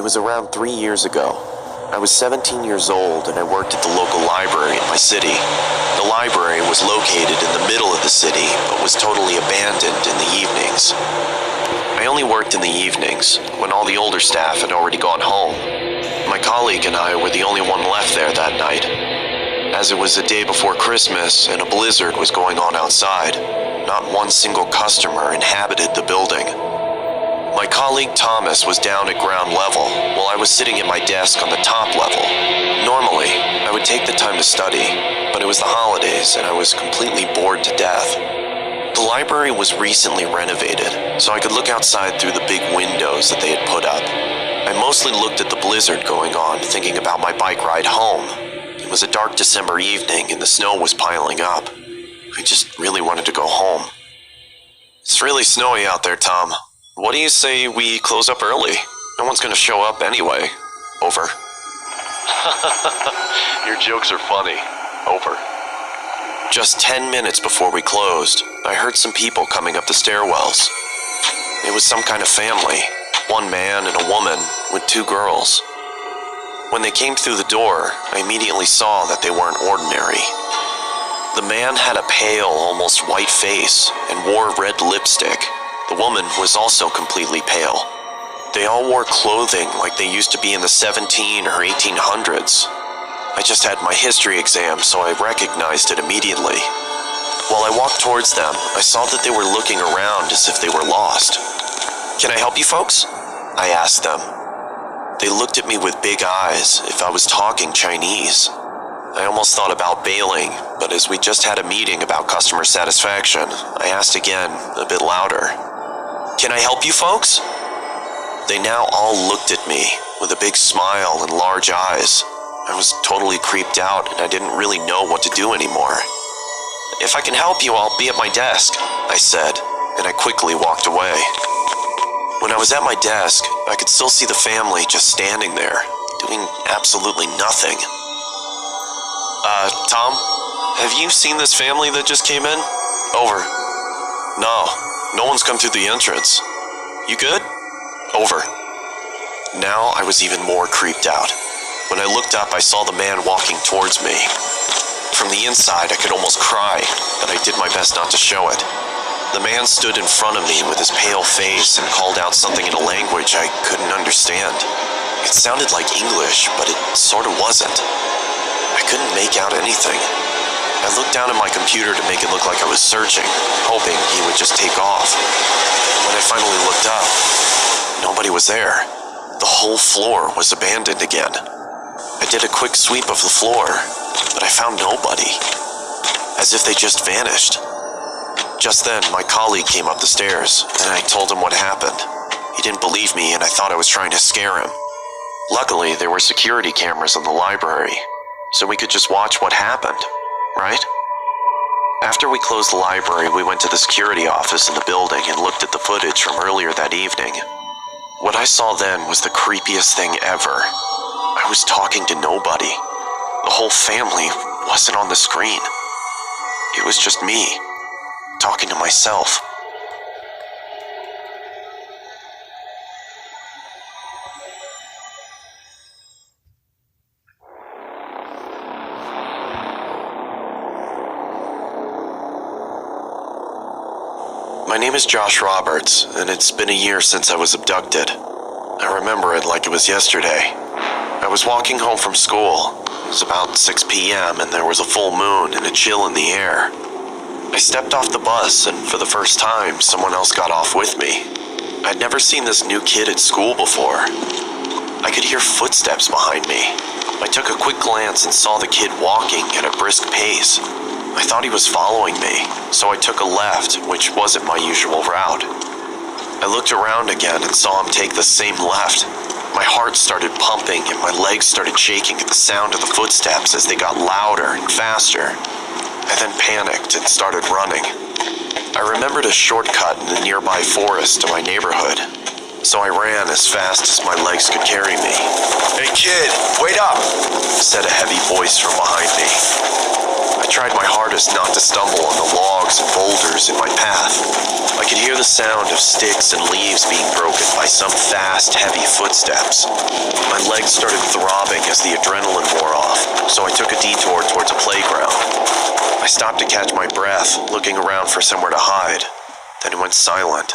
was around 3 years ago. I was 17 years old and I worked at the local library in my city. The library was located in the middle of the city, but was totally abandoned in the evenings. I only worked in the evenings, when all the older staff had already gone home. My colleague and I were the only one left there that night. As it was the day before Christmas and a blizzard was going on outside, not one single customer inhabited the building. My colleague Thomas was down at ground level, while I was sitting at my desk on the top level. Normally, I would take the time to study, but it was the holidays and I was completely bored to death. The library was recently renovated, so I could look outside through the big windows that they had put up. I mostly looked at the blizzard going on, thinking about my bike ride home. It was a dark December evening and the snow was piling up. I just really wanted to go home. It's really snowy out there, Tom. What do you say we close up early? No one's gonna show up anyway. Over. Your jokes are funny. Over. Just 10 minutes before we closed, I heard some people coming up the stairwells. It was some kind of family, one man and a woman with 2 girls. When they came through the door, I immediately saw that they weren't ordinary. The man had a pale, almost white face and wore red lipstick. The woman was also completely pale. They all wore clothing like they used to be in the 17 or 1800s. I just had my history exam, so I recognized it immediately. While I walked towards them, I saw that they were looking around as if they were lost. "Can I help you folks?" I asked them. They looked at me with big eyes, if I was talking Chinese. I almost thought about bailing, but as we just had a meeting about customer satisfaction, I asked again, a bit louder. "Can I help you folks?" They now all looked at me with a big smile and large eyes. I was totally creeped out and I didn't really know what to do anymore. "If I can help you, I'll be at my desk," I said, and I quickly walked away. When I was at my desk, I could still see the family just standing there, doing absolutely nothing. Tom, have you seen this family that just came in?" Over. No one's come through the entrance. You good?" Over. Now I was even more creeped out. When I looked up, I saw the man walking towards me. From the inside, I could almost cry, but I did my best not to show it. The man stood in front of me with his pale face and called out something in a language I couldn't understand. It sounded like English, but it sort of wasn't. I couldn't make out anything. I looked down at my computer to make it look like I was searching, hoping he would just take off. When I finally looked up, nobody was there. The whole floor was abandoned again. I did a quick sweep of the floor, but I found nobody. As if they just vanished. Just then, my colleague came up the stairs, and I told him what happened. He didn't believe me, and I thought I was trying to scare him. Luckily, there were security cameras in the library, so we could just watch what happened, right? After we closed the library, we went to the security office in the building and looked at the footage from earlier that evening. What I saw then was the creepiest thing ever. I was talking to nobody. The whole family wasn't on the screen. It was just me, talking to myself. My name is Josh Roberts, and it's been a year since I was abducted. I remember it like it was yesterday. I was walking home from school. It was about 6 p.m. and there was a full moon and a chill in the air. I stepped off the bus, and for the first time, someone else got off with me. I'd never seen this new kid at school before. I could hear footsteps behind me. I took a quick glance and saw the kid walking at a brisk pace. I thought he was following me, so I took a left, which wasn't my usual route. I looked around again and saw him take the same left. My heart started pumping and my legs started shaking at the sound of the footsteps as they got louder and faster. I then panicked and started running. I remembered a shortcut in the nearby forest to my neighborhood, so I ran as fast as my legs could carry me. "Hey kid, wait up," said a heavy voice from behind me. I tried my hardest not to stumble on the logs and boulders in my path. I could hear hear the sound of sticks and leaves being broken by some fast, heavy footsteps. My legs started throbbing as the adrenaline wore off, so I took a detour towards a playground. I stopped to catch my breath, looking around for somewhere to hide. Then it went silent.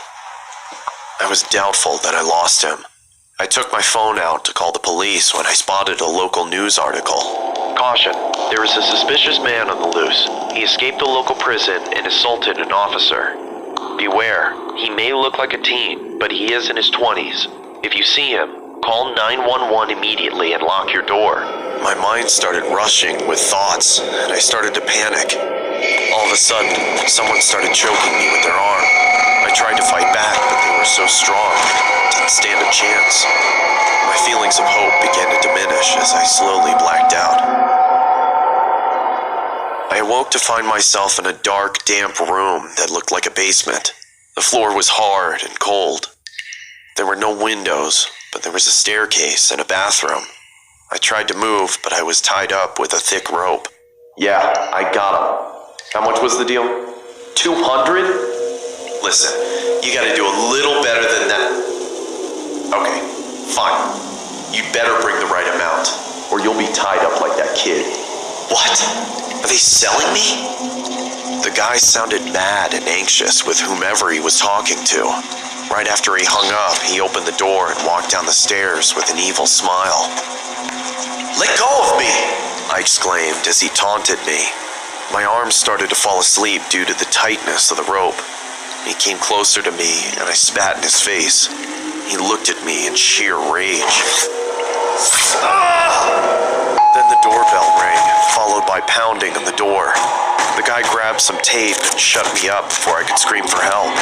I was doubtful that I lost him. I took my phone out to call the police when I spotted a local news article. Caution, there is a suspicious man on the loose. He escaped a local prison and assaulted an officer. Beware, he may look like a teen, but he is in his 20s. If you see him, call 911 immediately and lock your door. My mind started rushing with thoughts, and I started to panic. All of a sudden, someone started choking me with their arm. I tried to fight back, but they were so strong, I didn't stand a chance. My feelings of hope began to diminish as I slowly blacked out. I awoke to find myself in a dark, damp room that looked like a basement. The floor was hard and cold. There were no windows, but there was a staircase and a bathroom. I tried to move, but I was tied up with a thick rope. Yeah, I got him. How much was the deal? 200? Listen, you gotta do a little better than that. Okay, fine. You'd better bring the right amount, or you'll be tied up like that kid. What? Are they selling me? The guy sounded mad and anxious with whomever he was talking to. Right after he hung up, he opened the door and walked down the stairs with an evil smile. Let go of me! I exclaimed as he taunted me. My arms started to fall asleep due to the tightness of the rope. He came closer to me and I spat in his face. He looked at me in sheer rage. Then the doorbell rang, followed by pounding on the door. The guy grabbed some tape and shut me up before I could scream for help.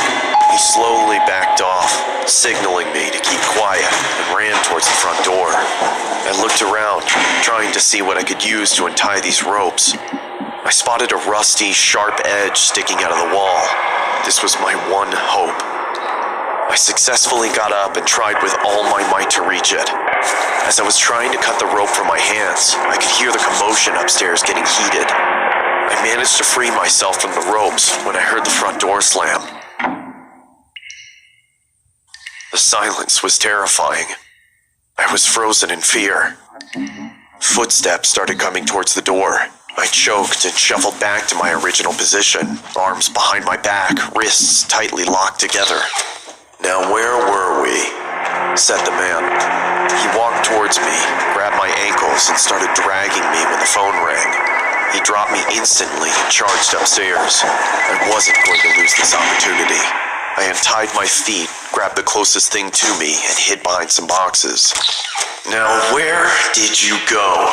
He slowly backed off, signaling me to keep quiet, and ran towards the front door. I looked around, trying to see what I could use to untie these ropes. I spotted a rusty, sharp edge sticking out of the wall. This was my one hope. I successfully got up and tried with all my might to reach it. As I was trying to cut the rope from my hands, I could hear the commotion upstairs getting heated. I managed to free myself from the ropes when I heard the front door slam. The silence was terrifying. I was frozen in fear. Footsteps started coming towards the door. I choked and shuffled back to my original position, arms behind my back, wrists tightly locked together. Now where were we? Said the man. He walked towards me, grabbed my ankles, and started dragging me when the phone rang. He dropped me instantly and charged upstairs. I wasn't going to lose this opportunity. I untied my feet, grabbed the closest thing to me, and hid behind some boxes. Now where did you go?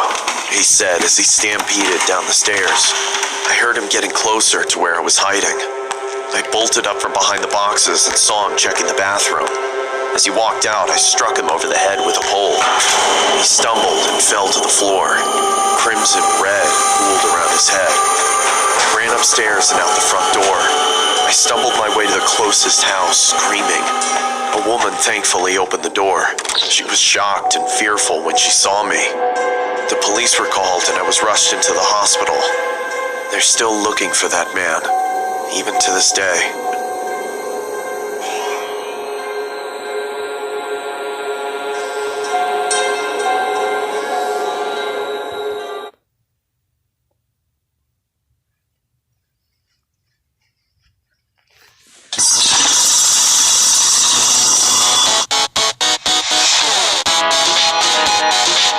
He said as he stampeded down the stairs. I heard him getting closer to where I was hiding. I bolted up from behind the boxes and saw him checking the bathroom. As he walked out, I struck him over the head with a pole. He stumbled and fell to the floor. Crimson red pooled around his head. I ran upstairs and out the front door. I stumbled my way to the closest house, screaming. A woman thankfully opened the door. She was shocked and fearful when she saw me. The police were called and I was rushed into the hospital. They're still looking for that man. Even to this day,